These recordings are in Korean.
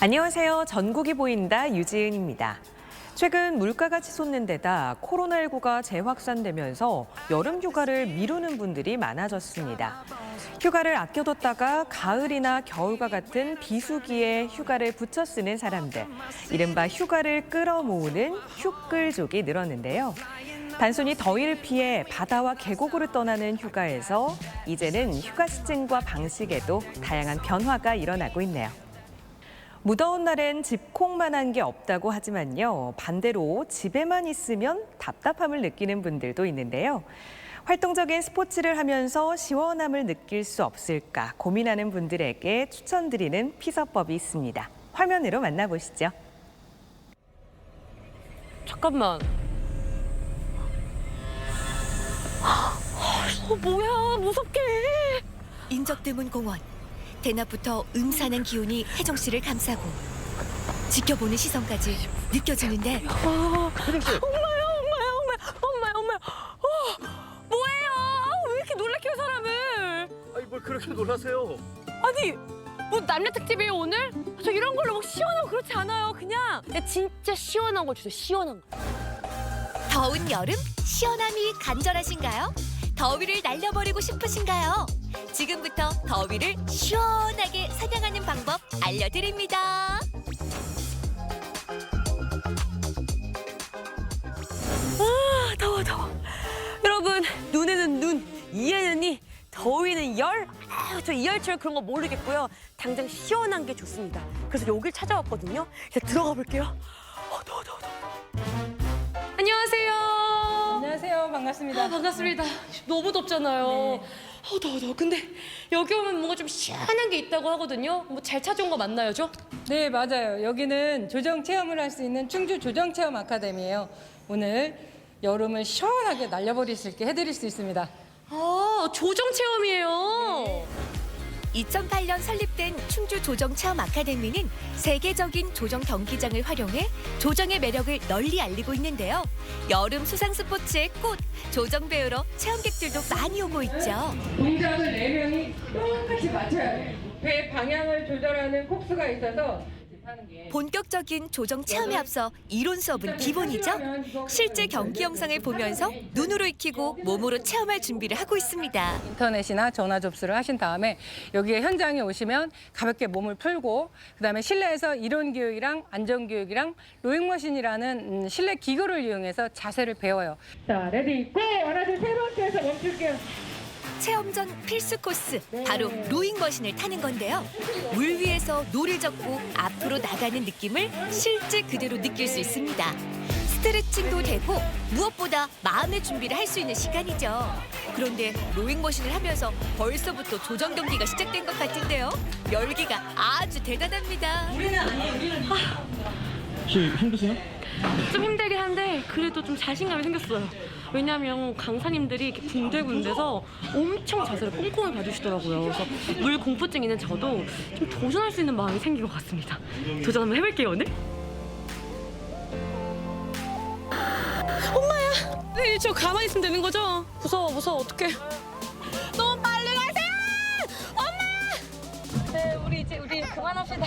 안녕하세요. 전국이 보인다 유지은입니다. 최근 물가가 치솟는 데다 코로나19가 재확산되면서 여름 휴가를 미루는 분들이 많아졌습니다. 휴가를 아껴뒀다가 가을이나 겨울과 같은 비수기에 휴가를 붙여 쓰는 사람들, 이른바 휴가를 끌어모으는 휴끌족이 늘었는데요. 단순히 더위를 피해 바다와 계곡으로 떠나는 휴가에서 이제는 휴가 시즌과 방식에도 다양한 변화가 일어나고 있네요. 무더운 날엔 집콕만한 게 없다고 하지만요. 반대로 집에만 있으면 답답함을 느끼는 분들도 있는데요. 활동적인 스포츠를 하면서 시원함을 느낄 수 없을까 고민하는 분들에게 추천드리는 피서법이 있습니다. 화면으로 만나보시죠. 잠깐만. 뭐야, 무섭게. 인적드문 공원. 대낮부터 음산한 기온이 혜정 씨를 감싸고 지켜보는 시선까지 느껴지는데 엄마야. 뭐예요? 왜 이렇게 놀래켜요, 사람을? 아니 뭘 그렇게 놀라세요? 아니, 뭐 남녀 특집이에요, 오늘? 저 이런 걸로 막 시원하고 그렇지 않아요. 그냥 진짜 시원한 거 주세요, 시원한 거. 더운 여름 시원함이 간절하신가요? 더위를 날려버리고 싶으신가요? 지금부터 더위를 시원하게 사냥하는 방법 알려드립니다. 더워. 여러분, 눈에는 눈, 이에는 이, 더위는 열. 저 이열치열 그런 거 모르겠고요. 당장 시원한 게 좋습니다. 그래서 여길 찾아왔거든요. 이제 들어가 볼게요. 더워. 안녕하세요. 안녕하세요. 반갑습니다. 반갑습니다. 너무 덥잖아요. 네. 더워. 근데 여기 오면 뭔가 좀 시원한 게 있다고 하거든요. 뭐 잘 찾아온 거 맞나요, 저? 네, 맞아요. 여기는 조정 체험을 할 수 있는 충주 조정 체험 아카데미예요. 오늘 여름을 시원하게 날려버릴 수 있게 해드릴 수 있습니다. 아, 조정 체험이에요. 2008년 설립된 충주 조정 체험 아카데미는 세계적인 조정 경기장을 활용해 조정의 매력을 널리 알리고 있는데요. 여름 수상 스포츠의 꽃, 조정 배우러 체험객들도 많이 오고 있죠. 동작을 4명이 똑같이 맞춰야 돼요. 배 방향을 조절하는 콕스가 있어서 하는 게 본격적인 조정 체험에 앞서 이론 수업은 기본이죠. 실제 경기 영상을 보면서 눈으로 익히고 몸으로 체험할 준비를 하고 있습니다. 인터넷이나 전화 접수를 하신 다음에 여기에 현장에 오시면 가볍게 몸을 풀고 그다음에 실내에서 이론 교육이랑 안전 교육이랑 로잉머신이라는 실내 기구를 이용해서 자세를 배워요. 자, 레디 고! 하나 둘 세 번째에서 멈출게요. 체험 전 필수 코스, 바로 로잉머신을 타는 건데요. 물 위에서 노를 젓고 앞으로 나가는 느낌을 실제 그대로 느낄 수 있습니다. 스트레칭도 되고 무엇보다 마음의 준비를 할 수 있는 시간이죠. 그런데 로잉머신을 하면서 벌써부터 조정 경기가 시작된 것 같은데요. 열기가 아주 대단합니다. 혹시 힘드세요? 좀 힘들긴 한데 그래도 좀 자신감이 생겼어요. 왜냐하면 강사님들이 이렇게 군데군데서 엄청 자세를 꼼꼼히 봐주시더라고요. 그래서 물 공포증 있는 저도 좀 도전할 수 있는 마음이 생긴 것 같습니다. 도전 한번 해볼게요, 오늘. 엄마야! 네, 저 가만히 있으면 되는 거죠? 무서워, 어떡해. 너무 빨리 가세요! 엄마! 네, 우리 그만합시다.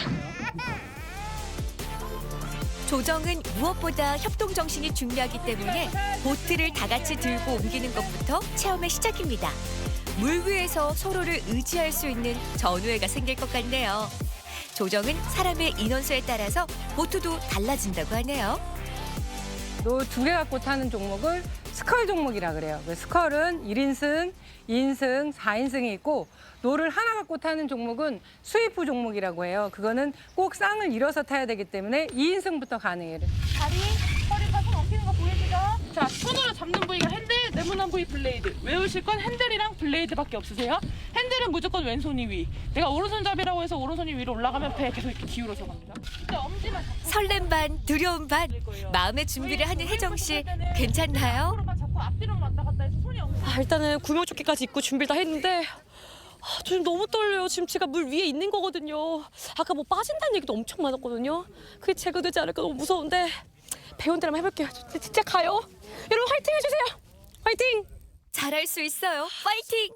조정은 무엇보다 협동 정신이 중요하기 때문에 보트를 다 같이 들고 옮기는 것부터 체험의 시작입니다. 물 위에서 서로를 의지할 수 있는 전우회가 생길 것 같네요. 조정은 사람의 인원수에 따라서 보트도 달라진다고 하네요. 노 2개 갖고 타는 종목을 스컬 종목이라 그래요. 스컬은 1인승, 2인승, 4인승이 있고 노를 하나 갖고 타는 종목은 스위프 종목이라고 해요. 그거는 꼭 쌍을 이뤄서 타야 되기 때문에 2인승부터 가능해요. 다리, 허리가 손 엉키는 거 보이시죠? 자, 손으로 잡는 부위가 핸들, 네모난 부위 블레이드. 외우실 건 핸들이랑 블레이드밖에 없으세요. 핸들은 무조건 왼손이 위. 내가 오른손잡이라고 해서 오른손이 위로 올라가면 배 계속 이렇게 기울어서 갑니다. 근데 엄지만 잡고 설렘 반, 두려움 반, 마음의 준비를 하는 혜정 씨 괜찮나요? 앞으로만 잡고 앞뒤로만 왔다 갔다 해서 손이 엉켜. 일단은 구명조끼까지 입고 준비를 다 했는데 저 지금 너무 떨려요. 지금 제가 물 위에 있는 거거든요. 아까 뭐 빠진다는 얘기도 엄청 많았거든요. 그게 제거되지 않을까 너무 무서운데 배운 대로 한번 해볼게요. 진짜 가요. 여러분 화이팅 해주세요. 화이팅! 잘할 수 있어요. 파이팅!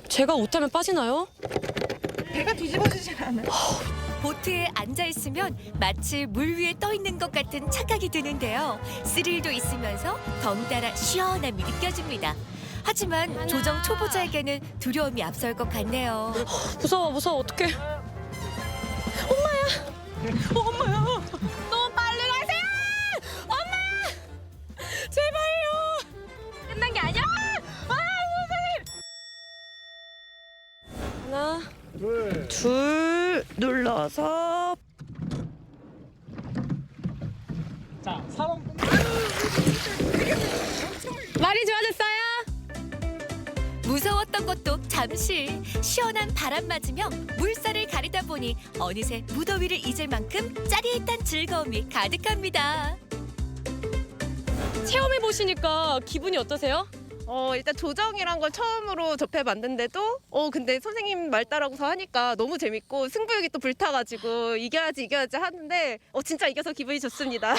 제가 옷하면 빠지나요? 배가 뒤집어지진 않아요. 보트에 앉아 있으면 마치 물 위에 떠 있는 것 같은 착각이 드는데요. 스릴도 있으면서 덩달아 시원함이 느껴집니다. 하지만 조정 초보자에게는 두려움이 앞설 것 같네요. 무서워 어떡해. 엄마야. 너무 빨리 가세요. 엄마. 제발요. 끝난 게 아니야. 선생님. 하나, 둘 눌러서. 자, 사람 많이 좋아졌어요? 무서웠던 것도 잠시 시원한 바람 맞으며 물살을 가리다 보니 어느새 무더위를 잊을 만큼 짜릿한 즐거움이 가득합니다. 체험해 보시니까 기분이 어떠세요? 일단 조정이란 걸 처음으로 접해봤는데도 근데 선생님 말 따라서 하니까 너무 재밌고 승부욕이 또 불타가지고 이겨야지 하는데 진짜 이겨서 기분이 좋습니다.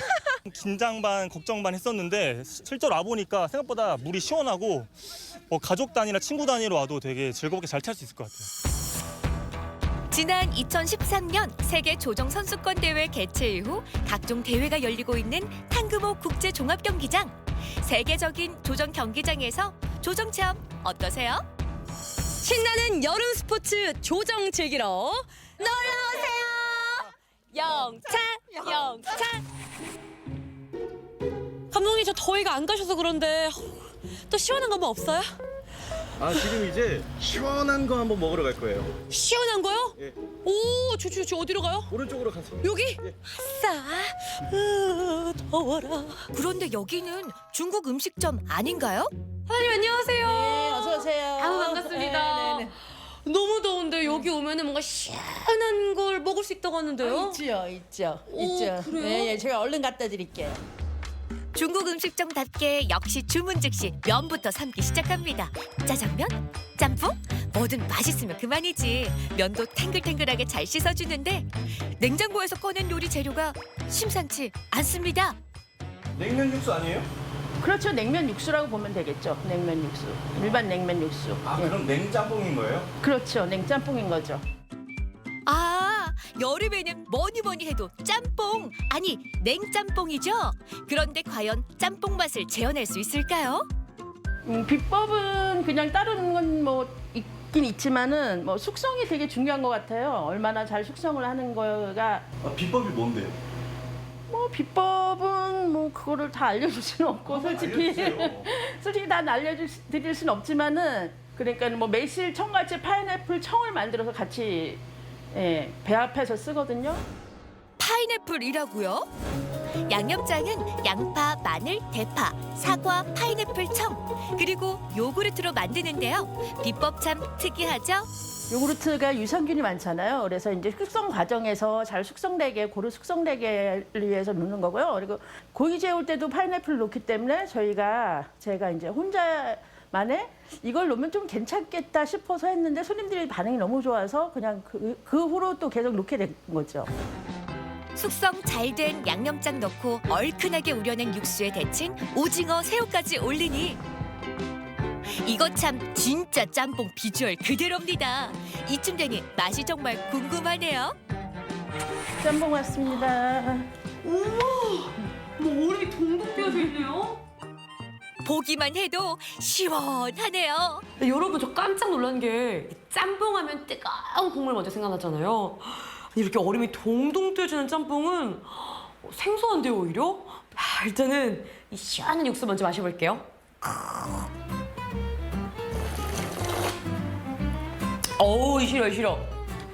긴장 반 걱정 반 했었는데 실제로 와보니까 생각보다 물이 시원하고 가족 단위나 친구 단위로 와도 되게 즐겁게 잘 탈 수 있을 것 같아요. 지난 2013년 세계 조정 선수권 대회 개최 이후 각종 대회가 열리고 있는 탕금호 국제 종합 경기장. 세계적인 조정 경기장에서 조정 체험 어떠세요? 신나는 여름 스포츠 조정 즐기러 놀러오세요. 영차. 감독님 저 더위가 안 가셔서 그런데 또 시원한 거 뭐 없어요? 아, 지금 이제 시원한 거 한번 먹으러 갈 거예요. 시원한 거요? 예. 오, 좋지. 어디로 가요? 오른쪽으로 가세요. 여기? 예. 아싸. 더워라. 그런데 여기는 중국 음식점 아닌가요? 사장님 안녕하세요. 네, 어서 오세요. 아우 반갑습니다. 네. 너무 더운데 여기 오면은 뭔가 시원한 걸 먹을 수 있다고 하는데요. 있죠. 오, 그래요? 네, 제가 얼른 갖다 드릴게요. 중국 음식점답게 역시 주문 즉시 면부터 삶기 시작합니다. 짜장면? 짬뽕? 뭐든 맛있으면 그만이지. 면도 탱글탱글하게 잘 씻어주는데 냉장고에서 꺼낸 요리 재료가 심상치 않습니다. 냉면 육수 아니에요? 그렇죠. 냉면 육수라고 보면 되겠죠. 냉면 육수. 일반 냉면 육수. 아, 예. 그럼 냉짬뽕인 거예요? 그렇죠. 냉짬뽕인 거죠. 아, 여름에는 뭐니 해도 짬뽕! 아니, 냉짬뽕이죠? 그런데 과연 짬뽕 맛을 재현할 수 있을까요? 비법은 그냥 따르는 건 뭐 있긴 있지만은 뭐 숙성이 되게 중요한 것 같아요. 얼마나 잘 숙성을 하는 거가 비법이 뭔데요? 뭐 비법은 뭐 그거를 다 알려줄 수는 없고 솔직히 알려주세요. 솔직히 다 알려드릴 수는 없지만은 그러니까 뭐 매실, 청가채, 파인애플, 청을 만들어서 같이 배합해서 쓰거든요. 파인애플이라고요? 양념장은 양파, 마늘, 대파, 사과, 파인애플, 청 그리고 요구르트로 만드는데요. 비법 참 특이하죠? 요구르트가 유산균이 많잖아요. 그래서 이제 숙성 과정에서 잘 숙성되게 고루 숙성되게 위해서 넣는 거고요. 그리고 고기 재울 때도 파인애플을 넣기 때문에 제가 이제 혼자만의 이걸 넣으면 좀 괜찮겠다 싶어서 했는데 손님들이 반응이 너무 좋아서 그냥 그 후로 또 계속 넣게 된 거죠. 숙성 잘 된 양념장 넣고 얼큰하게 우려낸 육수에 데친 오징어, 새우까지 올리니 이거 참 진짜 짬뽕 비주얼 그대로입니다. 이쯤 되니 맛이 정말 궁금하네요. 짬뽕 왔습니다. 뭐 얼음이 동동 띄어져 있네요. 보기만 해도 시원하네요. 여러분 저 깜짝 놀란 게 짬뽕하면 뜨거운 국물 먼저 생각나잖아요. 이렇게 얼음이 동동 띄어지는 짬뽕은 생소한데요 오히려? 일단은 이 시원한 육수 먼저 마셔볼게요. 어우 싫어.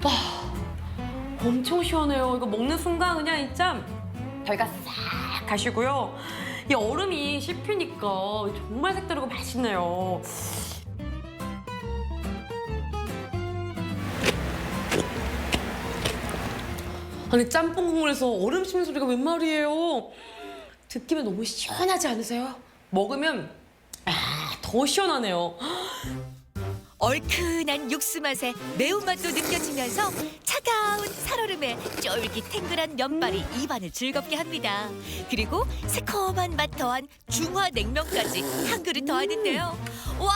와, 엄청 시원해요. 이거 먹는 순간 그냥 진짜 저희가 싹 가시고요. 이 얼음이 씹히니까 정말 색다르고 맛있네요. 아니 짬뽕 국물에서 얼음 씹는 소리가 웬 말이에요. 듣기만 너무 시원하지 않으세요? 먹으면 더 시원하네요. 얼큰한 육수 맛에 매운맛도 느껴지면서 차가운 살얼음에 쫄깃탱글한 면발이 입안을 즐겁게 합니다. 그리고 새콤한 맛 더한 중화 냉면까지 한 그릇 더 하는데요. 와,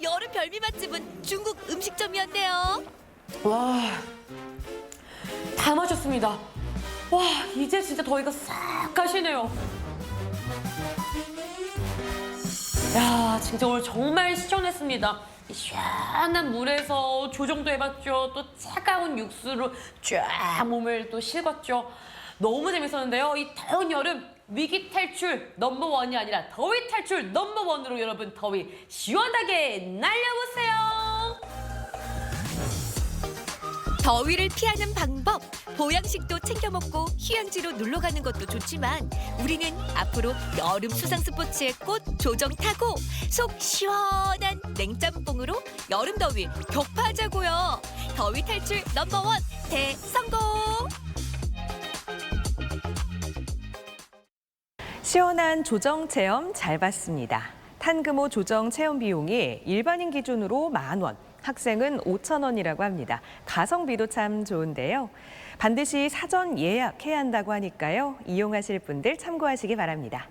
여름 별미 맛집은 중국 음식점이었네요. 와, 다 마셨습니다. 와, 이제 진짜 더위가 싹 가시네요. 야, 진짜 오늘 정말 시원했습니다. 이 시원한 물에서 조정도 해봤죠. 또 차가운 육수로 쫙 몸을 또 씻었죠. 너무 재밌었는데요. 이 더운 여름 위기 탈출 넘버원이 아니라 더위 탈출 넘버원으로 여러분 더위 시원하게 날려보세요. 더위를 피하는 방법, 보양식도 챙겨 먹고 휴양지로 놀러 가는 것도 좋지만 우리는 앞으로 여름 수상 스포츠의 꽃 조정 타고 속 시원한 냉짬뽕으로 여름 더위 격파하자고요. 더위 탈출 넘버원 대성공! 시원한 조정 체험 잘 봤습니다. 탄금호 조정 체험 비용이 일반인 기준으로 10,000원, 학생은 5,000원이라고 합니다. 가성비도 참 좋은데요. 반드시 사전 예약해야 한다고 하니까요. 이용하실 분들 참고하시기 바랍니다.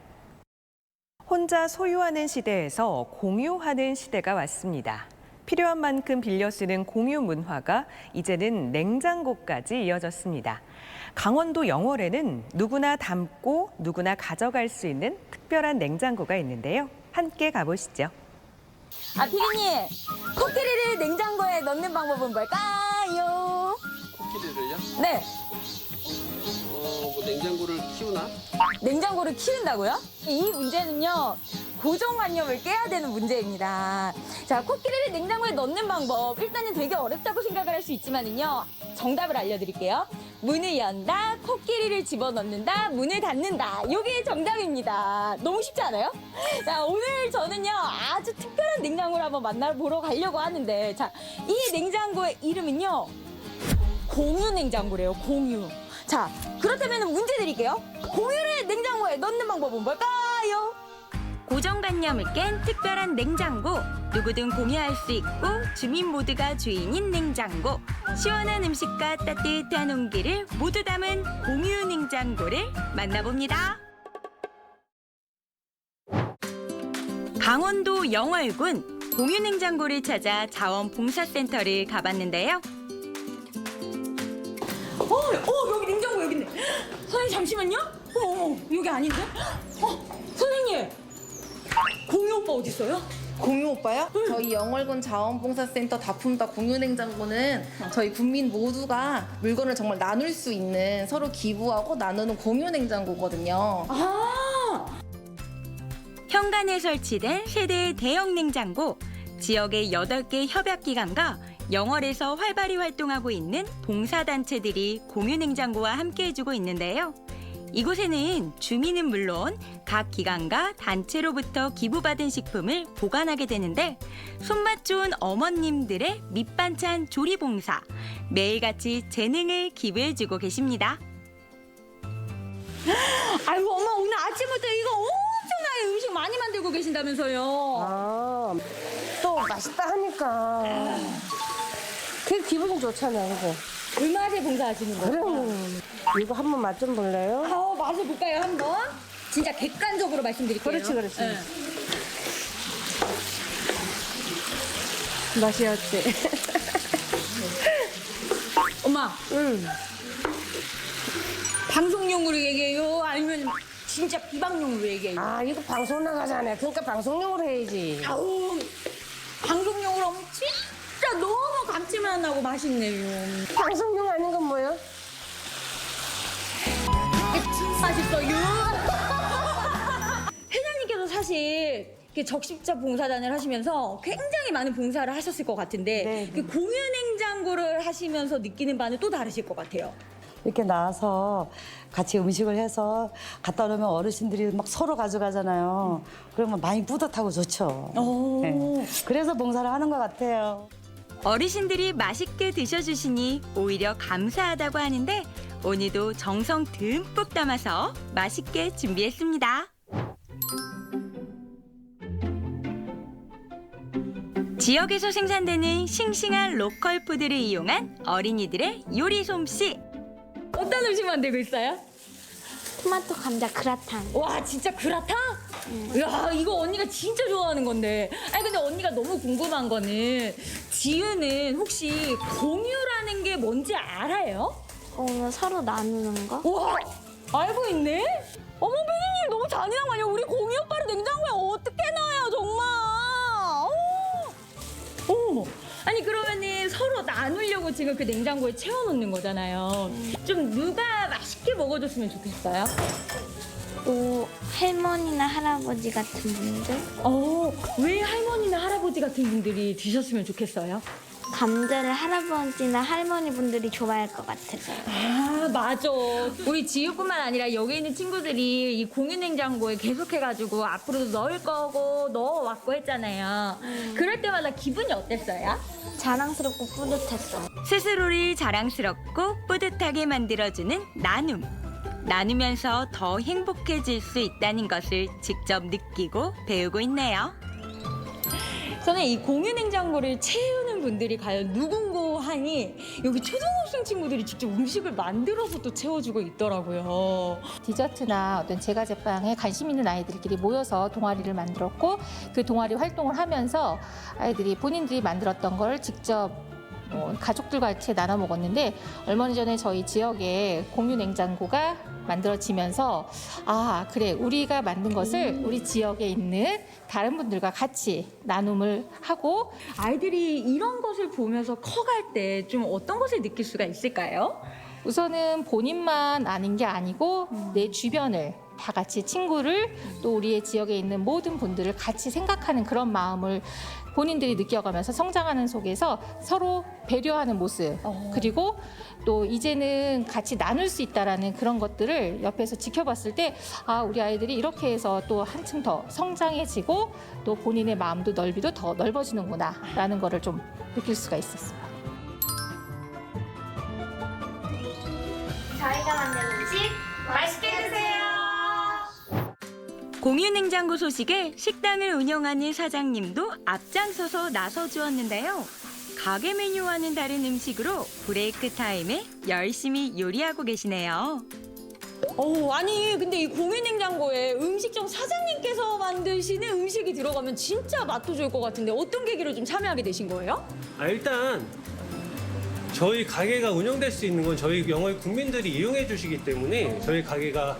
혼자 소유하는 시대에서 공유하는 시대가 왔습니다. 필요한 만큼 빌려 쓰는 공유 문화가 이제는 냉장고까지 이어졌습니다. 강원도 영월에는 누구나 담고 누구나 가져갈 수 있는 특별한 냉장고가 있는데요. 함께 가보시죠. 아, 피디님, 코끼리를 냉장고에 넣는 방법은 뭘까요? 코끼리를요? 네, 뭐 냉장고를 키우나? 냉장고를 키운다고요? 이 문제는요, 고정관념을 깨야 되는 문제입니다. 자, 코끼리를 냉장고에 넣는 방법, 일단은 되게 어렵다고 생각을 할 수 있지만은요, 정답을 알려드릴게요. 문을 연다, 코끼리를 집어넣는다, 문을 닫는다. 이게 정답입니다. 너무 쉽지 않아요? 자, 오늘 저는요, 아주 특별한 냉장고를 한번 만나보러 가려고 하는데, 자, 이 냉장고의 이름은요, 공유 냉장고래요, 공유. 자, 그렇다면 문제 드릴게요. 공유를 냉장고에 넣는 방법은 뭘까요? 고정관념을 깬 특별한 냉장고. 누구든 공유할 수 있고 주민 모두가 주인인 냉장고. 시원한 음식과 따뜻한 온기를 모두 담은 공유 냉장고를 만나봅니다. 강원도 영월군 공유 냉장고를 찾아 자원봉사센터를 가봤는데요. 여기 냉장고 여기 있네. 선생님 잠시만요. 어머, 여기 아닌데? 선생님, 공유 오빠 어디 있어요? 공유 오빠요? 저희 영월군 자원봉사센터 다품다 공유 냉장고는 저희 국민 모두가 물건을 정말 나눌 수 있는, 서로 기부하고 나누는 공유 냉장고거든요. 현관에 설치된 세대의 대형 냉장고. 지역의 8개 협약기관과 영월에서 활발히 활동하고 있는 봉사단체들이 공유 냉장고와 함께 해주고 있는데요. 이곳에는 주민은 물론 각 기관과 단체로부터 기부받은 식품을 보관하게 되는데, 손맛 좋은 어머님들의 밑반찬 조리 봉사, 매일같이 재능을 기부해주고 계십니다. 아이고, 엄마 오늘 아침부터 이거 엄청나게 음식 많이 만들고 계신다면서요. 또 맛있다 하니까 되게 기분이 좋잖아요. 이거. 얼마나 봉사하시는 거예요? 그럼 이거 한번 맛 좀 볼래요? 맛을 볼까요, 한번? 진짜 객관적으로 말씀드릴게요. 그렇지. 네. 맛이 어때? 엄마. 방송용으로 얘기해요? 아니면 진짜 비방용으로 얘기해요? 아, 이거 방송 나가잖아요. 그러니까 방송용으로 해야지. 아우, 방송용으로 하면 진짜 너무 감칠맛나고 맛있네요. 방송용 아닌 건 뭐예요? 맛있어요. 회장님께서 사실 이렇게 적십자 봉사단을 하시면서 굉장히 많은 봉사를 하셨을 것 같은데, 네. 그 공유 냉장고를 하시면서 느끼는 바는 또 다르실 것 같아요. 이렇게 나와서 같이 음식을 해서 갖다 놓으면 어르신들이 막 서로 가져가잖아요. 그러면 많이 뿌듯하고 좋죠. 네. 그래서 봉사를 하는 것 같아요. 어르신들이 맛있게 드셔주시니 오히려 감사하다고 하는데, 오늘도 정성 듬뿍 담아서 맛있게 준비했습니다. 지역에서 생산되는 싱싱한 로컬 푸드를 이용한 어린이들의 요리 솜씨. 어떤 음식 만들고 있어요? 토마토 감자 그라탕. 와, 진짜 그라탕? 이야, 이거 언니가 진짜 좋아하는 건데. 아니, 근데 언니가 너무 궁금한 거는 지은은 혹시 공유라는 게 뭔지 알아요? 서로 나누는 거? 와, 알고 있네? 어머, 피디님 너무 잔인한 거 아니야? 우리 공유 오빠를 냉장고에 어떻게 넣어요, 정말? 어머, 아니 그러면은 서로 나누려고 지금 그 냉장고에 채워놓는 거잖아요. 좀 누가 맛있게 먹어줬으면 좋겠어요? 또 할머니나 할아버지 같은 분들? 왜 할머니나 할아버지 같은 분들이 드셨으면 좋겠어요? 감자를 할아버지나 할머니 분들이 좋아할 것 같아서요. 아, 맞아. 우리 지우뿐만 아니라 여기 있는 친구들이 이 공유 냉장고에 계속해가지고 앞으로도 넣을 거고 넣어왔고 했잖아요. 그럴 때마다 기분이 어땠어요? 자랑스럽고 뿌듯했어요. 스스로를 자랑스럽고 뿌듯하게 만들어주는 나눔. 나누면서 더 행복해질 수 있다는 것을 직접 느끼고 배우고 있네요. 저는 이 공유 냉장고를 채우는 분들이 과연 누군고 하니 여기 초등학생 친구들이 직접 음식을 만들어서 또 채워주고 있더라고요. 디저트나 어떤 제과 제빵에 관심 있는 아이들끼리 모여서 동아리를 만들었고 그 동아리 활동을 하면서 아이들이 본인들이 만들었던 걸 직접 가족들과 같이 나눠 먹었는데 얼마 전에 저희 지역에 공유 냉장고가 만들어지면서 아 그래 우리가 만든 것을 우리 지역에 있는 다른 분들과 같이 나눔을 하고 아이들이 이런 것을 보면서 커갈 때 좀 어떤 것을 느낄 수가 있을까요? 우선은 본인만 아닌 게 아니고 내 주변을 다 같이 친구를 또 우리의 지역에 있는 모든 분들을 같이 생각하는 그런 마음을 본인들이 느껴가면서 성장하는 속에서 서로 배려하는 모습 그리고 또 이제는 같이 나눌 수 있다라는 그런 것들을 옆에서 지켜봤을 때 아 우리 아이들이 이렇게 해서 또 한층 더 성장해지고 또 본인의 마음도 넓이도 더 넓어지는구나 라는 거를 좀 느낄 수가 있었어요. 저희가 만든 음식 맛있게 드세요. 공유 냉장고 소식에 식당을 운영하는 사장님도 앞장서서 나서주었는데요. 가게 메뉴와는 다른 음식으로 브레이크 타임에 열심히 요리하고 계시네요. 아니 근데 이 공유 냉장고에 음식점 사장님께서 만드시는 음식이 들어가면 진짜 맛도 좋을 것 같은데 어떤 계기로 좀 참여하게 되신 거예요? 일단 저희 가게가 운영될 수 있는 건 저희 영월 국민들이 이용해 주시기 때문에 저희 가게가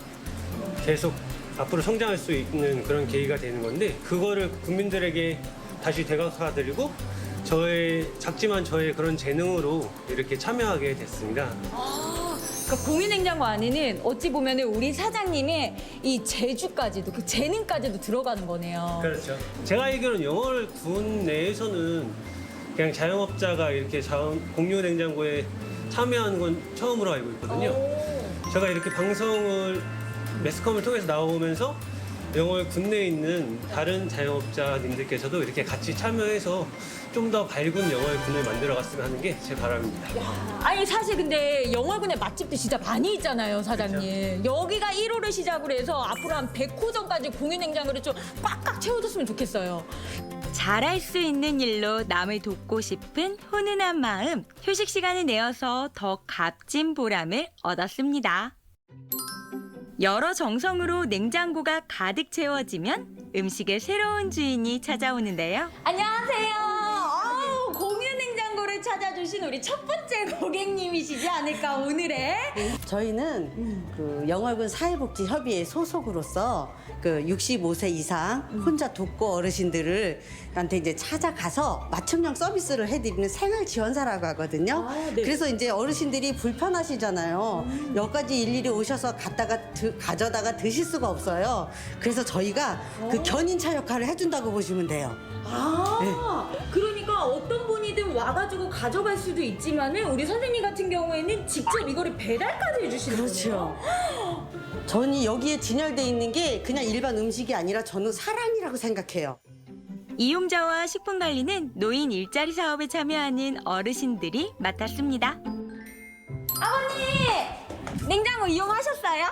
계속 앞으로 성장할 수 있는 그런 계기가 되는 건데 그거를 국민들에게 다시 대각화드리고 작지만 저의 그런 재능으로 이렇게 참여하게 됐습니다. 그러니까 공유 냉장고 안에는 어찌 보면 우리 사장님의 이 재주까지도 그 재능까지도 들어가는 거네요. 그렇죠. 제가 알기로는 영월 군 내에서는 그냥 자영업자가 이렇게 공유 냉장고에 참여하는 건 처음으로 알고 있거든요. 제가 이렇게 방송을 매스컴을 통해서 나오면서 영월 군내에 있는 다른 자영업자님들께서도 이렇게 같이 참여해서 좀 더 밝은 영월 군을 만들어갔으면 하는 게 제 바람입니다. 아니 사실 근데 영월군에 맛집도 진짜 많이 있잖아요, 사장님. 그렇죠. 여기가 1호를 시작으로 해서 앞으로 한 100호 전까지 공유 냉장고를 좀 꽉꽉 채워줬으면 좋겠어요. 잘할 수 있는 일로 남을 돕고 싶은 훈훈한 마음, 휴식 시간을 내어서 더 값진 보람을 얻었습니다. 여러 정성으로 냉장고가 가득 채워지면 음식의 새로운 주인이 찾아오는데요. 안녕하세요. 공유 냉장고를 찾아주신 우리 첫 번째 고객님이시지 않을까, 오늘의? 저희는 그 영월군 사회복지협의회 소속으로서 그 65세 이상 혼자 돕고 어르신들한테 이제 찾아가서 맞춤형 서비스를 해드리는 생활지원사라고 하거든요. 그래서 이제 어르신들이 불편하시잖아요. 여기까지 일일이 오셔서 가져다가 드실 수가 없어요. 그래서 저희가 그 견인차 역할을 해준다고 보시면 돼요. 그러니까 어떤 분이든 와가지고 가져갈 수도 있지만은 우리 선생님 같은 경우에는 직접 이거를 배달까지 해주시는 거예요. 그렇죠. 저는 여기에 진열돼 있는 게 그냥 일반 음식이 아니라 저는 사랑이라고 생각해요. 이용자와 식품 관리는 노인 일자리 사업에 참여하는 어르신들이 맡았습니다. 아버님! 냉장고 이용하셨어요?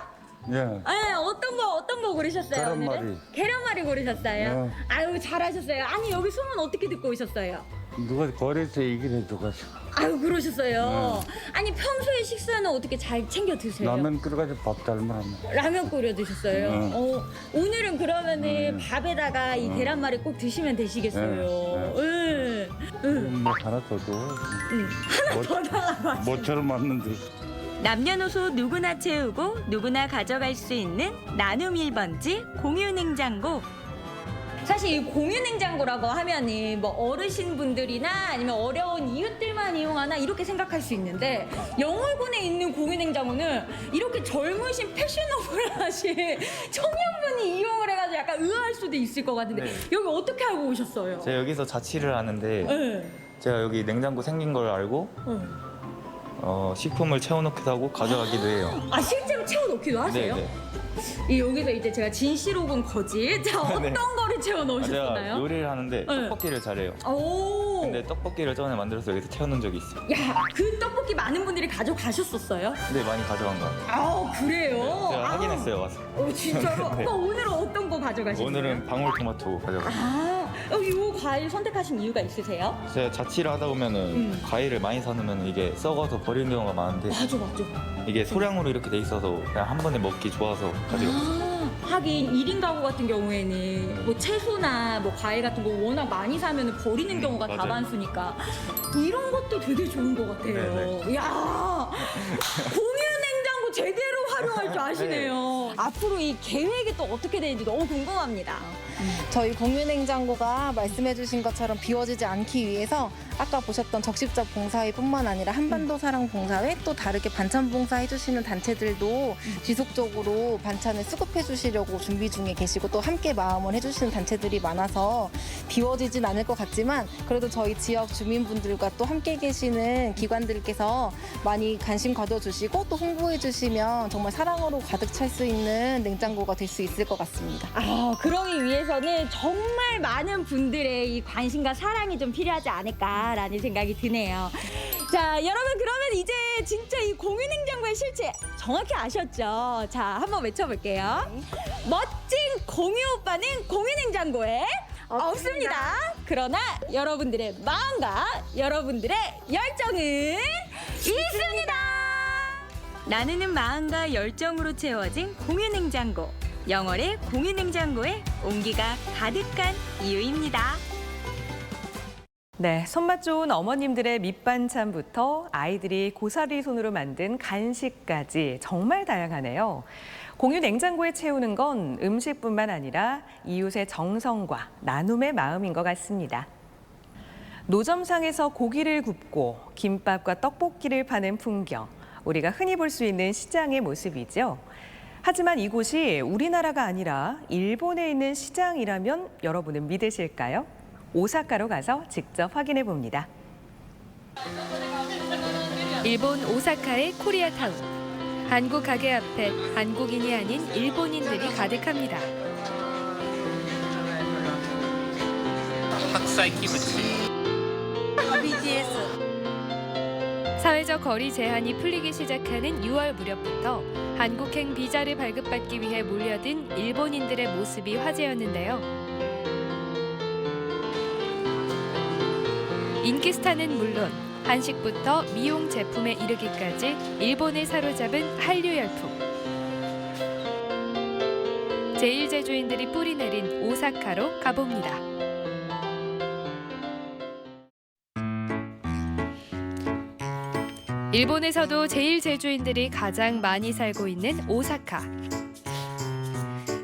예. 네, 어떤 거 고르셨어요? 계란말이. 오늘은? 계란말이 고르셨어요? 아유, 잘하셨어요. 아니, 여기 소문 어떻게 듣고 오셨어요? 누가 거래처 얘기를 해줘가지고. 아유, 그러셨어요. 아니, 평소에 식사는 어떻게 잘 챙겨 드세요? 라면 끓여가지고 밥 잘못 하면. 라면 끓여 드셨어요? 오늘은 그러면은 밥에다가 이 계란말이 꼭 드시면 되시겠어요. 뭐 하나 더 줘. 하나 더 달라고 모처럼 왔는데. 남녀노소 누구나 채우고 누구나 가져갈 수 있는 나눔 1번지 공유 냉장고. 사실 이 공유 냉장고라고 하면은 뭐 어르신분들이나 아니면 어려운 이웃들만 이용하나 이렇게 생각할 수 있는데 영월군에 있는 공유 냉장고는 이렇게 젊으신 패셔너블하신 청년분이 이용을 해가지고 약간 의아할 수도 있을 것 같은데 네. 여기 어떻게 알고 오셨어요? 제가 여기서 자취를 하는데 네. 제가 여기 냉장고 생긴 걸 알고 식품을 채워놓기도 하고 가져가기도 해요. 아 실제로 채워놓기도 하세요? 네. 이 여기서 이제 제가 진실 혹은 거짓 자 어떤 네. 거를 채워 제가 넣으셨나요? 요리를 하는데 떡볶이를 잘해요. 오. 근데 떡볶이를 전에 만들어서 여기서 채워놓은 적이 있어요. 야, 그 떡볶이 많은 분들이 가져가셨었어요? 근데 많이 가져간 것 같아요. 아, 그래요? 네, 제가 아. 확인했어요 와서. 진짜로? 네. 오늘은 어떤 거 가져가신 거예요? 오늘은 방울토마토 가져갔어요. 이 과일 선택하신 이유가 있으세요? 제가 자취를 하다 보면은 과일을 많이 사놓으면 이게 썩어서 버리는 경우가 많은데 맞아. 이게 소량으로 이렇게 돼 있어서 그냥 한 번에 먹기 좋아서 가져갔어요. 하긴 1인 가구 같은 경우에는 뭐 채소나 뭐 과일 같은 거 워낙 많이 사면 버리는 경우가 맞아요. 다반수니까 이런 것도 되게 좋은 것 같아요. 네네. 이야, 공유 냉장고 제대로 활용할 줄 아시네요. 앞으로 이 계획이 또 어떻게 되는지 너무 궁금합니다. 저희 공유 냉장고가 말씀해주신 것처럼 비워지지 않기 위해서 아까 보셨던 적십자 봉사회뿐만 아니라 한반도 사랑 봉사회 또 다르게 반찬 봉사해주시는 단체들도 지속적으로 반찬을 수급해주시려고 준비 중에 계시고 또 함께 마음을 해주시는 단체들이 많아서 비워지진 않을 것 같지만 그래도 저희 지역 주민분들과 또 함께 계시는 기관들께서 많이 관심 가져주시고 또 홍보해주시면 정말 사랑으로 가득 찰 수 있는 냉장고가 될 수 있을 것 같습니다. 아, 그러기 위해서는 정말 많은 분들의 이 관심과 사랑이 좀 필요하지 않을까라는 생각이 드네요. 자, 여러분 그러면 이제 진짜 이 공유 냉장고의 실체 정확히 아셨죠? 자, 한번 외쳐볼게요. 멋진 공유 오빠는 공유 냉장고에 없습니다. 그러나 여러분들의 마음과 여러분들의 열정은 있습니다. 나누는 마음과 열정으로 채워진 공유 냉장고. 영월의 공유 냉장고에 온기가 가득한 이유입니다. 네, 손맛 좋은 어머님들의 밑반찬부터 아이들이 고사리 손으로 만든 간식까지 정말 다양하네요. 공유 냉장고에 채우는 건 음식뿐만 아니라 이웃의 정성과 나눔의 마음인 것 같습니다. 노점상에서 고기를 굽고 김밥과 떡볶이를 파는 풍경, 우리가 흔히 볼 수 있는 시장의 모습이죠. 하지만 이곳이 우리나라가 아니라 일본에 있는 시장이라면 여러분은 믿으실까요? 오사카로 가서 직접 확인해 봅니다. 일본 오사카의 코리아타운. 한국 가게 앞에 한국인이 아닌 일본인들이 가득합니다. 학사이 키무치. BTS. 사회적 거리 제한이 풀리기 시작하는 6월 무렵부터 한국행 비자를 발급받기 위해 몰려든 일본인들의 모습이 화제였는데요. 인기스타는 물론 한식부터 미용 제품에 이르기까지 일본을 사로잡은 한류 열풍. 제1제주인들이 뿌리내린 오사카로 가봅니다. 일본에서도 제1제주인들이 가장 많이 살고 있는 오사카.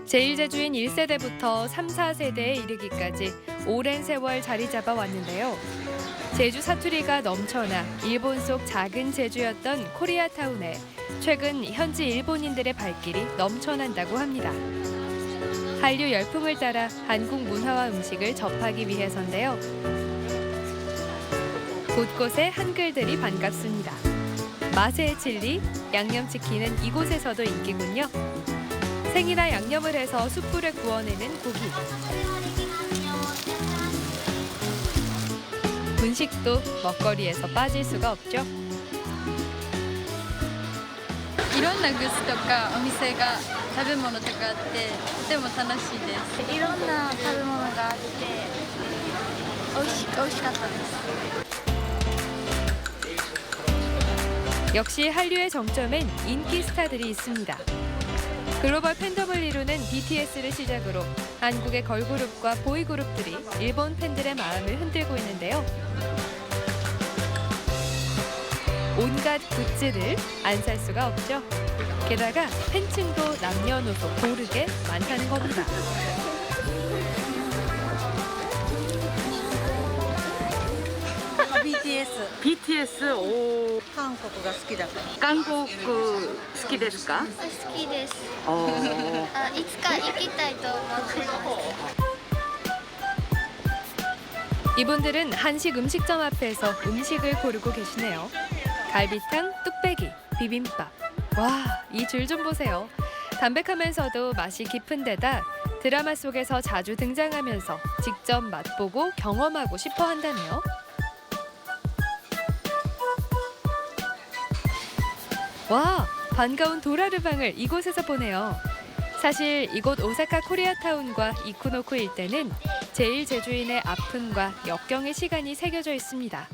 제1제주인 1세대부터 3, 4세대에 이르기까지 오랜 세월 자리 잡아 왔는데요. 제주 사투리가 넘쳐나 일본 속 작은 제주였던 코리아타운에 최근 현지 일본인들의 발길이 넘쳐난다고 합니다. 한류 열풍을 따라 한국 문화와 음식을 접하기 위해서인데요. 곳곳에 한글들이 반갑습니다. 맛의 진리, 양념치킨은 이곳에서도 인기군요. 생이나 양념을 해서 숯불에 구워내는 고기. 분식도 먹거리에서 빠질 수가 없죠. いろんなグッズとかお店が食べ物とかあってとても楽しいです。いろんな食べ物があって美味しかったです。 역시 한류의 정점엔 인기 스타들이 있습니다. 글로벌 팬덤을 이루는 BTS를 시작으로 한국의 걸그룹과 보이그룹들이 일본 팬들의 마음을 흔들고 있는데요. 온갖 굿즈들 안 살 수가 없죠. 게다가 팬층도 남녀노소 고르게 많다는 겁니다. BTS, 오. 한국가 好きだから。韓国好きですか？好きです。おいつか行きたいと思ってます。 이분들은 한식 음식점 앞에서 음식을 고르고 계시네요. 갈비탕, 뚝배기, 비빔밥. 와, 이 줄 좀 보세요. 담백하면서도 맛이 깊은 데다 드라마 속에서 자주 등장하면서 직접 맛보고 경험하고 싶어 한다네요. 와, 반가운 도라르방을 이곳에서 보네요. 사실 이곳 오사카 코리아타운과 이쿠노쿠 일대는 제1제주인의 아픔과 역경의 시간이 새겨져 있습니다.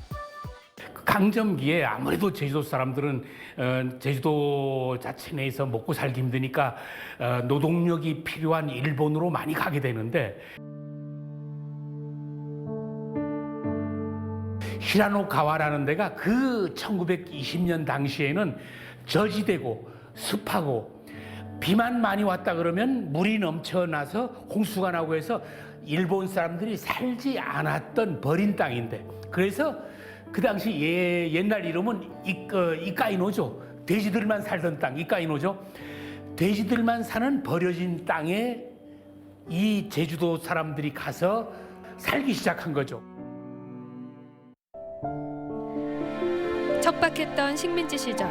강점기에 아무래도 제주도 사람들은 제주도 자체 내에서 먹고 살기 힘드니까 노동력이 필요한 일본으로 많이 가게 되는데 히라노가와라는 데가 그 1920년 당시에는 저지대고 습하고 비만 많이 왔다 그러면 물이 넘쳐나서 홍수가 나고 해서 일본 사람들이 살지 않았던 버린 땅인데 그래서 그 당시 옛날 이름은 이카이노죠. 돼지들만 살던 땅 이카이노죠. 돼지들만 사는 버려진 땅에 이 제주도 사람들이 가서 살기 시작한 거죠. 척박했던 식민지 시절,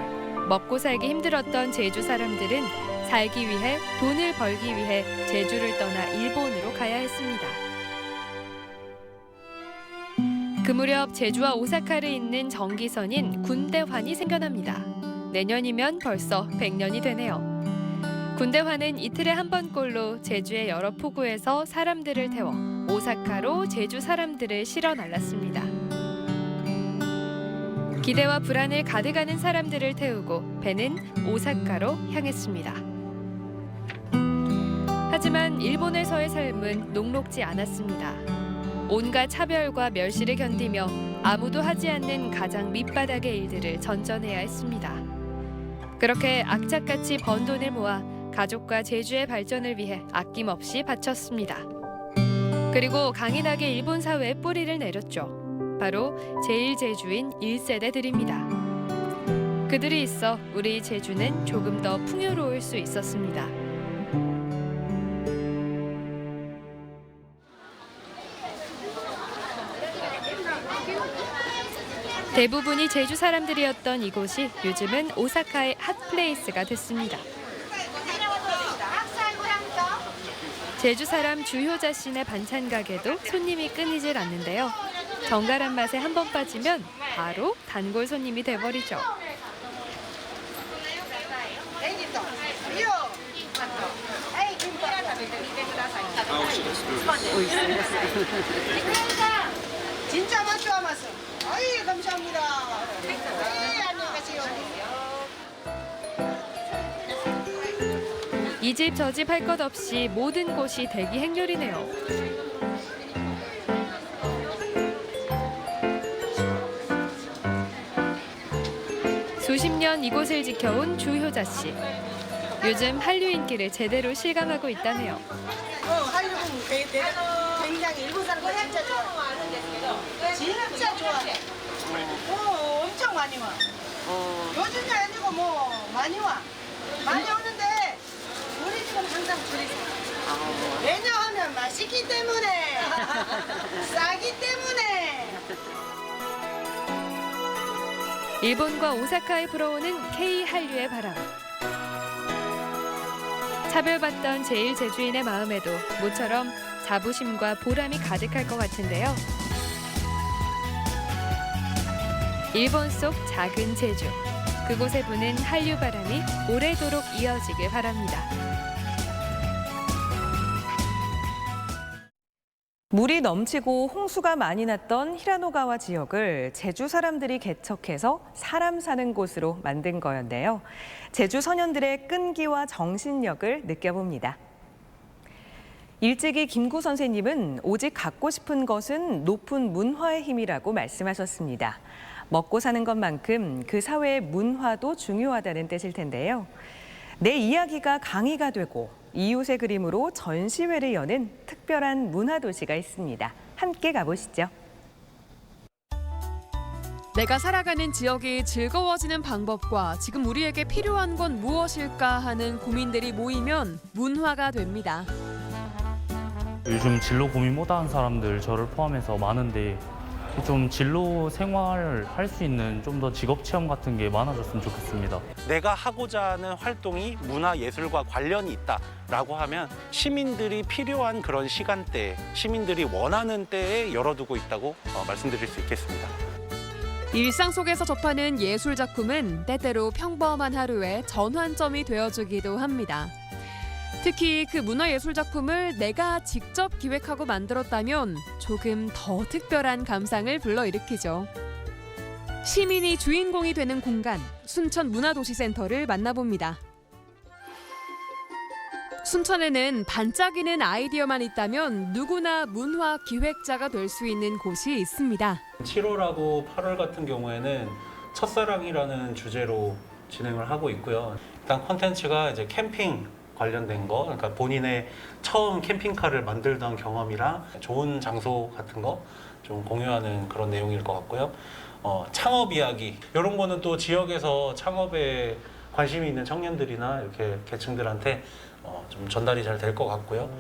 먹고 살기 힘들었던 제주 사람들은 살기 위해 돈을 벌기 위해 제주를 떠나 일본으로 가야 했습니다. 그 무렵 제주와 오사카를 잇는 정기선인 군대환이 생겨납니다. 내년이면 벌써 100년이 되네요. 군대환은 이틀에 한 번꼴로 제주의 여러 포구에서 사람들을 태워 오사카로 제주 사람들을 실어 날랐습니다. 기대와 불안을 가득하는 사람들을 태우고 배는 오사카로 향했습니다. 하지만 일본에서의 삶은 녹록지 않았습니다. 온갖 차별과 멸시를 견디며 아무도 하지 않는 가장 밑바닥의 일들을 전전해야 했습니다. 그렇게 악착같이 번 돈을 모아 가족과 제주의 발전을 위해 아낌없이 바쳤습니다. 그리고 강인하게 일본 사회에 뿌리를 내렸죠. 바로 제1제주인 1세대들입니다. 그들이 있어 우리 제주는 조금 더 풍요로울 수 있었습니다. 대부분이 제주 사람들이었던 이곳이 요즘은 오사카의 핫플레이스가 됐습니다. 제주 사람 주효자 씨네 반찬 가게도 손님이 끊이질 않는데요. 정갈한 맛에 한 번 빠지면 바로 단골 손님이 돼버리죠. 진짜 맛좋아mas어. 아이 감사합니다. 안녕히 가세요. 이 집 저 집 할 것 없이 모든 곳이 대기 행렬이네요. 수십 년 이곳을 지켜온 주효자 씨. 요즘 한류 인기를 제대로 실감하고 있다네요. 한류는 굉장히 일본 사람들 진짜 좋아해. 진짜 좋아해. 엄청 많이 와. 요즘이 아니고 뭐 많이 와. 많이 오는데 우리 집은 항상 줄이 서. 왜냐하면 맛있기 때문에, 싸기 때문에. 일본과 오사카에 불어오는 K 한류의 바람. 차별받던 제1제주인의 마음에도 모처럼 자부심과 보람이 가득할 것 같은데요. 일본 속 작은 제주. 그곳에 부는 한류 바람이 오래도록 이어지길 바랍니다. 물이 넘치고 홍수가 많이 났던 히라노가와 지역을 제주 사람들이 개척해서 사람 사는 곳으로 만든 거였는데요. 제주 선현들의 끈기와 정신력을 느껴봅니다. 일찍이 김구 선생님은 오직 갖고 싶은 것은 높은 문화의 힘이라고 말씀하셨습니다. 먹고 사는 것만큼 그 사회의 문화도 중요하다는 뜻일 텐데요. 내 이야기가 강의가 되고 이웃의 그림으로 전시회를 여는 특별한 문화도시가 있습니다. 함께 가보시죠. 내가 살아가는 지역이 즐거워지는 방법과 지금 우리에게 필요한 건 무엇일까 하는 고민들이 모이면 문화가 됩니다. 요즘 진로 고민 못하는 사람들 저를 포함해서 많은데 좀 진로 생활을 할 수 있는 좀 더 직업 체험 같은 게 많아졌으면 좋겠습니다. 내가 하고자 하는 활동이 문화예술과 관련이 있다라고 하면 시민들이 필요한 그런 시간대에, 시민들이 원하는 때에 열어두고 있다고 말씀드릴 수 있겠습니다. 일상 속에서 접하는 예술 작품은 때때로 평범한 하루의 전환점이 되어주기도 합니다. 특히 그 문화예술 작품을 내가 직접 기획하고 만들었다면 조금 더 특별한 감상을 불러일으키죠. 시민이 주인공이 되는 공간, 순천 문화도시센터를 만나봅니다. 순천에는 반짝이는 아이디어만 있다면 누구나 문화 기획자가 될 수 있는 곳이 있습니다. 7월하고 8월 같은 경우에는 첫사랑이라는 주제로 진행을 하고 있고요. 일단 콘텐츠가 이제 캠핑 관련된 거, 그러니까 본인의 처음 캠핑카를 만들던 경험이랑 좋은 장소 같은 거 좀 공유하는 그런 내용일 것 같고요. 창업 이야기, 이런 거는 또 지역에서 창업에 관심이 있는 청년들이나 이렇게 계층들한테 좀 전달이 잘 될 것 같고요.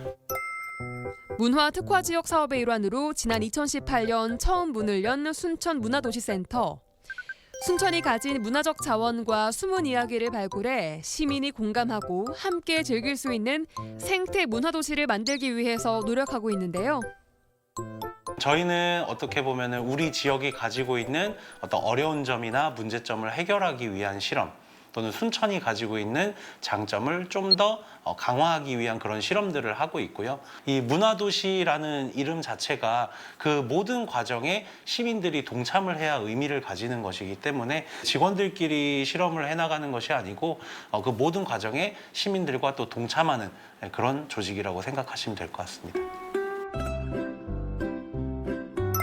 문화 특화 지역 사업의 일환으로 지난 2018년 처음 문을 연 순천 문화도시센터. 순천이 가진 문화적 자원과 숨은 이야기를 발굴해 시민이 공감하고 함께 즐길 수 있는 생태 문화도시를 만들기 위해서 노력하고 있는데요. 저희는 어떻게 보면 우리 지역이 가지고 있는 어떤 어려운 점이나 문제점을 해결하기 위한 실험, 또는 순천이 가지고 있는 장점을 좀 더 강화하기 위한 그런 실험들을 하고 있고요. 이 문화도시라는 이름 자체가 그 모든 과정에 시민들이 동참을 해야 의미를 가지는 것이기 때문에 직원들끼리 실험을 해나가는 것이 아니고 그 모든 과정에 시민들과 또 동참하는 그런 조직이라고 생각하시면 될 것 같습니다.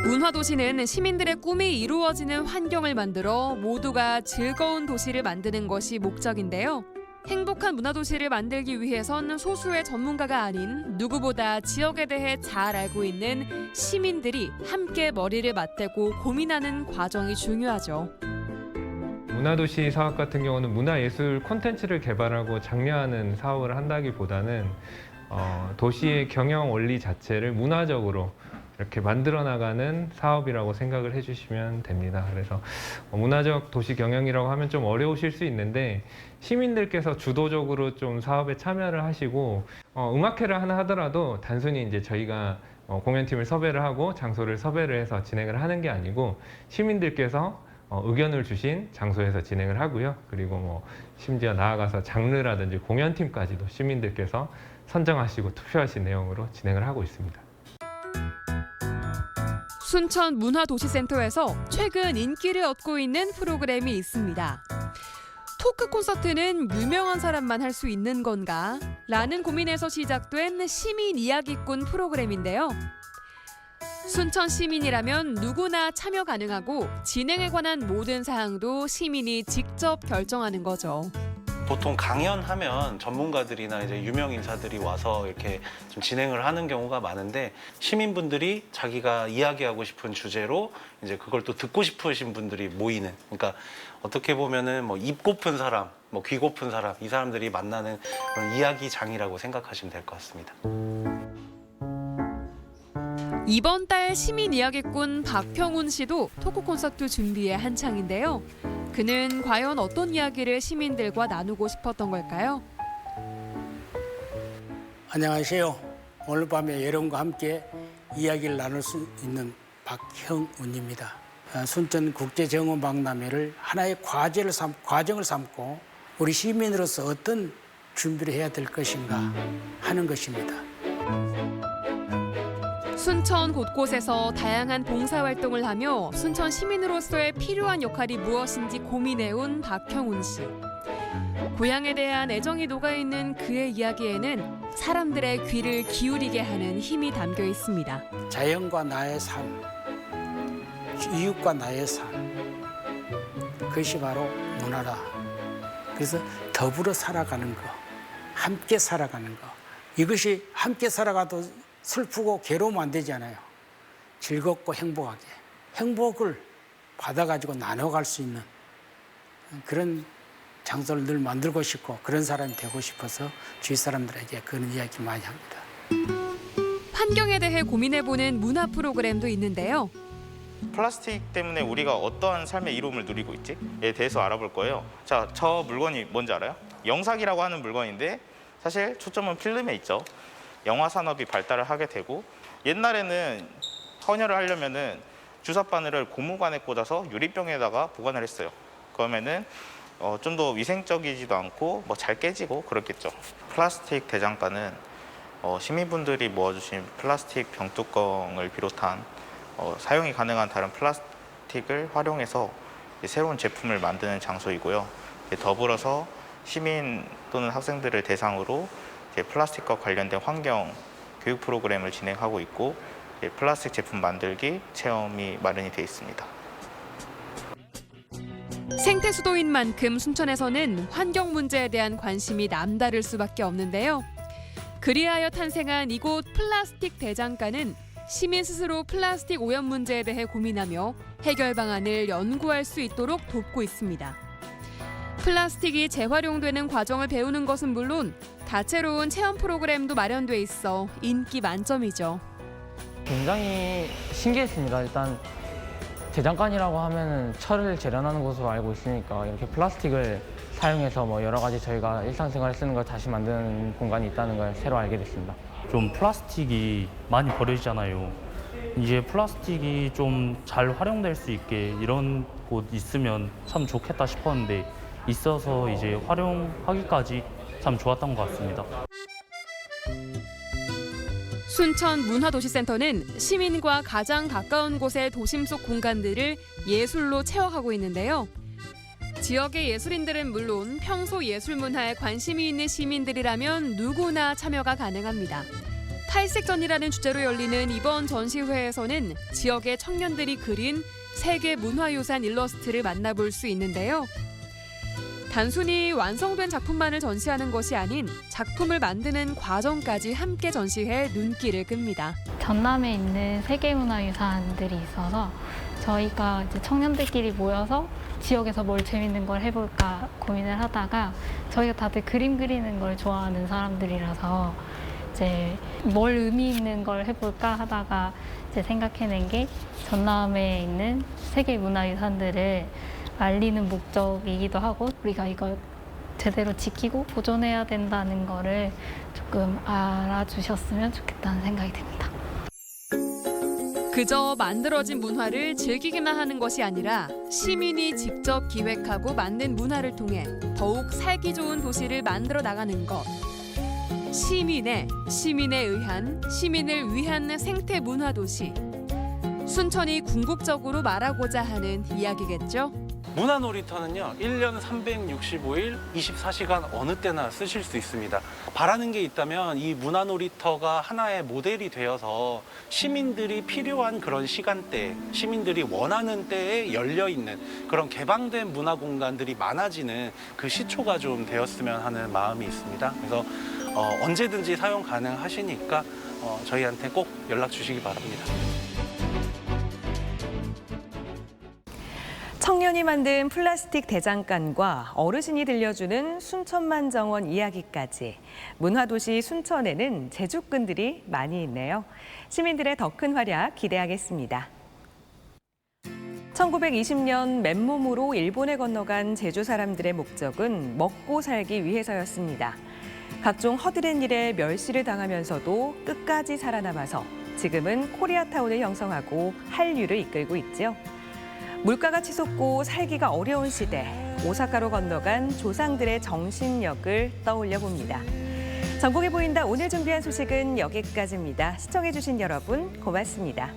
문화도시는 시민들의 꿈이 이루어지는 환경을 만들어 모두가 즐거운 도시를 만드는 것이 목적인데요. 행복한 문화도시를 만들기 위해선 소수의 전문가가 아닌 누구보다 지역에 대해 잘 알고 있는 시민들이 함께 머리를 맞대고 고민하는 과정이 중요하죠. 문화도시 사업 같은 경우는 문화예술 콘텐츠를 개발하고 장려하는 사업을 한다기보다는 도시의 경영 원리 자체를 문화적으로 이렇게 만들어 나가는 사업이라고 생각을 해주시면 됩니다. 그래서 문화적 도시 경영이라고 하면 좀 어려우실 수 있는데 시민들께서 주도적으로 좀 사업에 참여를 하시고 음악회를 하나 하더라도 단순히 이제 저희가 공연팀을 섭외를 하고 장소를 섭외를 해서 진행을 하는 게 아니고 시민들께서 의견을 주신 장소에서 진행을 하고요. 그리고 심지어 나아가서 장르라든지 공연팀까지도 시민들께서 선정하시고 투표하신 내용으로 진행을 하고 있습니다. 순천 문화도시센터에서 최근 인기를 얻고 있는 프로그램이 있습니다. 토크 콘서트는 유명한 사람만 할 수 있는 건가? 라는 고민에서 시작된 시민 이야기꾼 프로그램인데요. 순천 시민이라면 누구나 참여 가능하고 진행에 관한 모든 사항도 시민이 직접 결정하는 거죠. 보통 강연하면 전문가들이나 이제 유명 인사들이 와서 이렇게 좀 진행을 하는 경우가 많은데 시민분들이 자기가 이야기하고 싶은 주제로 이제 그걸 또 듣고 싶으신 분들이 모이는, 그러니까 어떻게 보면은 입 고픈 사람, 귀 고픈 사람, 이 사람들이 만나는 그런 이야기장이라고 생각하시면 될 것 같습니다. 이번 달 시민 이야기꾼 박형훈 씨도 토크 콘서트 준비에 한창인데요. 그는 과연 어떤 이야기를 시민들과 나누고 싶었던 걸까요? 안녕하세요. 오늘 밤에 여러분과 함께 이야기를 나눌 수 있는 박형훈입니다. 순천국제정원박람회를 하나의 과정을 삼고 우리 시민으로서 어떤 준비를 해야 될 것인가 하는 것입니다. 순천 곳곳에서 다양한 봉사활동을 하며 순천 시민으로서의 필요한 역할이 무엇인지 고민해온 박형훈 씨. 고향에 대한 애정이 녹아있는 그의 이야기에는 사람들의 귀를 기울이게 하는 힘이 담겨 있습니다. 자연과 나의 삶, 이웃과 나의 삶, 그것이 바로 문화다. 그래서 더불어 살아가는 거, 함께 살아가는 거. 이것이 함께 살아가도 슬프고 괴로우면 안 되잖아요. 즐겁고 행복하게. 행복을 받아가지고 나눠갈 수 있는 그런 장소를 늘 만들고 싶고 그런 사람이 되고 싶어서 주위 사람들에게 그런 이야기 많이 합니다. 환경에 대해 고민해보는 문화 프로그램도 있는데요. 플라스틱 때문에 우리가 어떠한 삶의 이로움을 누리고 있지에 대해서 알아볼 거예요. 자, 저 물건이 뭔지 알아요? 영상이라고 하는 물건인데 사실 초점은 필름에 있죠. 영화 산업이 발달을 하게 되고 옛날에는 헌혈을 하려면은 주사 바늘을 고무관에 꽂아서 유리병에다가 보관을 했어요. 그러면은 좀 더 위생적이지도 않고 뭐 잘 깨지고 그렇겠죠. 플라스틱 대장간은 시민분들이 모아주신 플라스틱 병뚜껑을 비롯한 사용이 가능한 다른 플라스틱을 활용해서 새로운 제품을 만드는 장소이고요. 더불어서 시민 또는 학생들을 대상으로 플라스틱과 관련된 환경 교육 프로그램을 진행하고 있고 플라스틱 제품 만들기 체험이 마련이 되어 있습니다. 생태 수도인 만큼 순천에서는 환경 문제에 대한 관심이 남다를 수밖에 없는데요. 그리하여 탄생한 이곳 플라스틱 대장간은 시민 스스로 플라스틱 오염 문제에 대해 고민하며 해결 방안을 연구할 수 있도록 돕고 있습니다. 플라스틱이 재활용되는 과정을 배우는 것은 물론 다채로운 체험 프로그램도 마련돼 있어 인기 만점이죠. 굉장히 신기했습니다. 일단 대장간이라고 하면은 철을 재련하는 곳으로 알고 있으니까 이렇게 플라스틱을 사용해서 뭐 여러 가지 저희가 일상생활에 쓰는 걸 다시 만드는 공간이 있다는 걸 새로 알게 됐습니다. 좀 플라스틱이 많이 버려지잖아요. 이제 플라스틱이 좀 잘 활용될 수 있게 이런 곳 있으면 참 좋겠다 싶었는데 있어서 이제 활용하기까지 참 좋았던 것 같습니다. 순천 문화도시센터는 시민과 가장 가까운 곳의 도심 속 공간들을 예술로 채워가고 있는데요. 지역의 예술인들은 물론 평소 예술 문화에 관심이 있는 시민들이라면 누구나 참여가 가능합니다. 탈색전이라는 주제로 열리는 이번 전시회에서는 지역의 청년들이 그린 세계 문화유산 일러스트를 만나볼 수 있는데요. 단순히 완성된 작품만을 전시하는 것이 아닌 작품을 만드는 과정까지 함께 전시해 눈길을 끕니다. 전남에 있는 세계문화유산들이 있어서 저희가 이제 청년들끼리 모여서 지역에서 뭘 재밌는 걸 해볼까 고민을 하다가 저희가 다들 그림 그리는 걸 좋아하는 사람들이라서 이제 뭘 의미 있는 걸 해볼까 하다가 이제 생각해낸 게 전남에 있는 세계문화유산들을 알리는 목적이기도 하고 우리가 이걸 제대로 지키고 보존해야 된다는 거를 조금 알아주셨으면 좋겠다는 생각이 듭니다. 그저 만들어진 문화를 즐기기만 하는 것이 아니라 시민이 직접 기획하고 만든 문화를 통해 더욱 살기 좋은 도시를 만들어 나가는 것. 시민에 의한, 시민을 위한 생태 문화 도시. 순천이 궁극적으로 말하고자 하는 이야기겠죠? 문화놀이터는요, 1년 365일 24시간 어느 때나 쓰실 수 있습니다. 바라는 게 있다면 이 문화놀이터가 하나의 모델이 되어서 시민들이 필요한 그런 시간대, 시민들이 원하는 때에 열려있는 그런 개방된 문화 공간들이 많아지는 그 시초가 좀 되었으면 하는 마음이 있습니다. 그래서 언제든지 사용 가능하시니까 저희한테 꼭 연락 주시기 바랍니다. 청년이 만든 플라스틱 대장간과 어르신이 들려주는 순천만 정원 이야기까지 문화도시 순천에는 제주꾼들이 많이 있네요. 시민들의 더 큰 활약 기대하겠습니다. 1920년 맨몸으로 일본에 건너간 제주 사람들의 목적은 먹고 살기 위해서였습니다. 각종 허드렛 일에 멸시를 당하면서도 끝까지 살아남아서 지금은 코리아타운을 형성하고 한류를 이끌고 있죠. 물가가 치솟고 살기가 어려운 시대, 오사카로 건너간 조상들의 정신력을 떠올려 봅니다. 전국이 보인다 오늘 준비한 소식은 여기까지입니다. 시청해주신 여러분 고맙습니다.